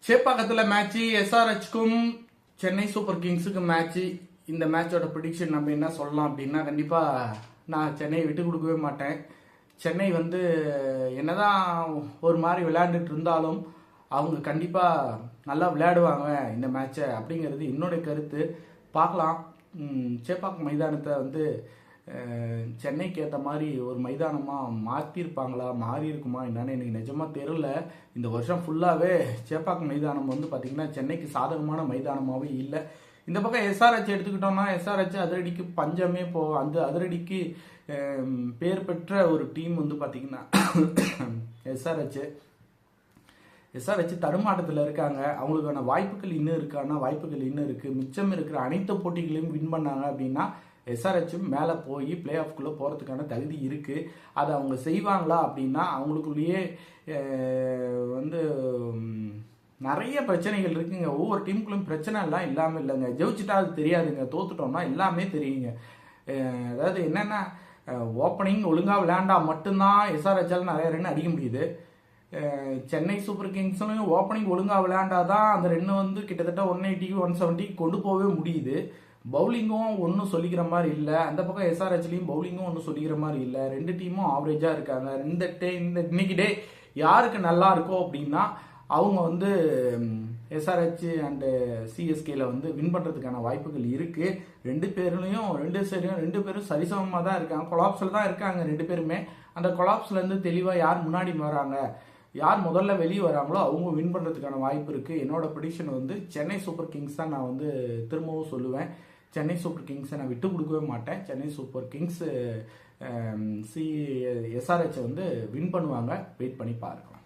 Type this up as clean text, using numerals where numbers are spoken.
சேப்பாக்கத்தில் match எஸ்ஆர்ஹெச்க்கும் Chennai super கிங்ஸுக்கும் match. இந்த மேட்சோட prediction நம்ம என்ன சொல்லலாம் அப்படின்னா, கண்டிப்பாக நான் சென்னையை விட்டு கொடுக்கவே மாட்டேன். சென்னை வந்து என்னதான் ஒரு மாதிரி விளையாண்டுட்டு இருந்தாலும் அவங்க கண்டிப்பாக நல்லா விளையாடுவாங்க இந்த மேட்சை அப்படிங்கிறது என்னுடைய கருத்து. பார்க்கலாம். சேப்பாக்கம் மைதானத்தை வந்து சென்னைக்கு ஏற்ற மாதிரி ஒரு மைதானமாக மாற்றிருப்பாங்களா, மாறி இருக்குமா என்னன்னு எனக்கு நிஜமாக தெரில. இந்த வருஷம் ஃபுல்லாகவே சேப்பாக்கம் மைதானம் வந்து பார்த்திங்கன்னா சென்னைக்கு சாதகமான மைதானமாகவே இல்லை. இந்த பக்கம் எஸ்ஆர்ஹெச் எடுத்துக்கிட்டோம்னா, எஸ்ஆர்ஹெச் அதிரடிக்கு பஞ்சமே அந்த அதிரடிக்கு பேர் பெற்ற ஒரு டீம் வந்து பார்த்திங்கன்னா எஸ்ஆர்ஹெச் தடுமாட்டத்தில் இருக்காங்க. அவங்களுக்கான வாய்ப்புகள் இன்னும் இருக்கான்னா வாய்ப்புகள் இன்னும் இருக்குது. மிச்சம் இருக்கிற அனைத்து போட்டிகளையும் வின் பண்ணாங்க அப்படின்னா எஸ்ஆர்ஹெச்சும் மேலே போய் பிளே ஆஃப்குள்ளே போகிறதுக்கான தகுதி இருக்குது. அதை அவங்க செய்வாங்களா அப்படின்னா அவங்களுக்குள்ளேயே வந்து நிறைய பிரச்சனைகள் இருக்குங்க. ஒவ்வொரு டீமுக்குள்ளும் பிரச்சனை எல்லாம் இல்லாமல் இல்லைங்க. ஜெயிச்சுட்டா அது தெரியாதுங்க, தோத்துட்டோம்னா எல்லாமே தெரியுங்க. அதாவது என்னென்னா, ஓப்பனிங் ஒழுங்காக விளையாண்டா மட்டும்தான் எஸ்ஆர்ஹெச்சால் நிறைய ரன் அடிக்க முடியுது. சென்னை சூப்பர் கிங்ஸ்லையும் ஓப்பனிங் ஒழுங்காக விளையாண்டாதான் அந்த ரன் வந்து கிட்டத்தட்ட 180 170 கொண்டு போகவே முடியுது. பவுலிங்கும் ஒன்றும் சொல்லிக்கிற மாதிரி இல்லை. அந்த பக்கம் எஸ்ஆர்ஹெச்லையும் பவுலிங்கும் ஒன்றும் சொல்லிக்கிற மாதிரி இல்லை. ரெண்டு டீமும் ஆவரேஜாக இருக்காங்க. இன்னைக்கு டே யாருக்கு நல்லா இருக்கோ அப்படின்னா அவங்க வந்து எஸ்ஆர்ஹெச் அண்டு சிஎஸ்கேல வந்து வின் பண்ணுறதுக்கான வாய்ப்புகள் இருக்குது. ரெண்டு பேரும் சரிசமமாக தான் இருக்காங்க. கொலாப்ஸில் தான் இருக்காங்க ரெண்டு பேருமே. அந்த கொலாப்ஸ்லேருந்து தெளிவாக யார் முன்னாடி வராங்க, யார் முதல்ல வெளியே வராங்களோ அவங்க வின் பண்ணுறதுக்கான வாய்ப்பு இருக்குது. என்னோட ப்ரெடிக்ஷன் வந்து சென்னை சூப்பர் கிங்ஸ் தான் நான் வந்து திரும்பவும் சொல்லுவேன். சென்னை சூப்பர் கிங்ஸை நான் விட்டு கொடுக்கவே மாட்டேன். சென்னை சூப்பர் கிங்ஸ் எஸ்ஆர்ஹெச்சை வந்து வின் பண்ணுவாங்க. வெயிட் பண்ணி பார்க்கலாம்.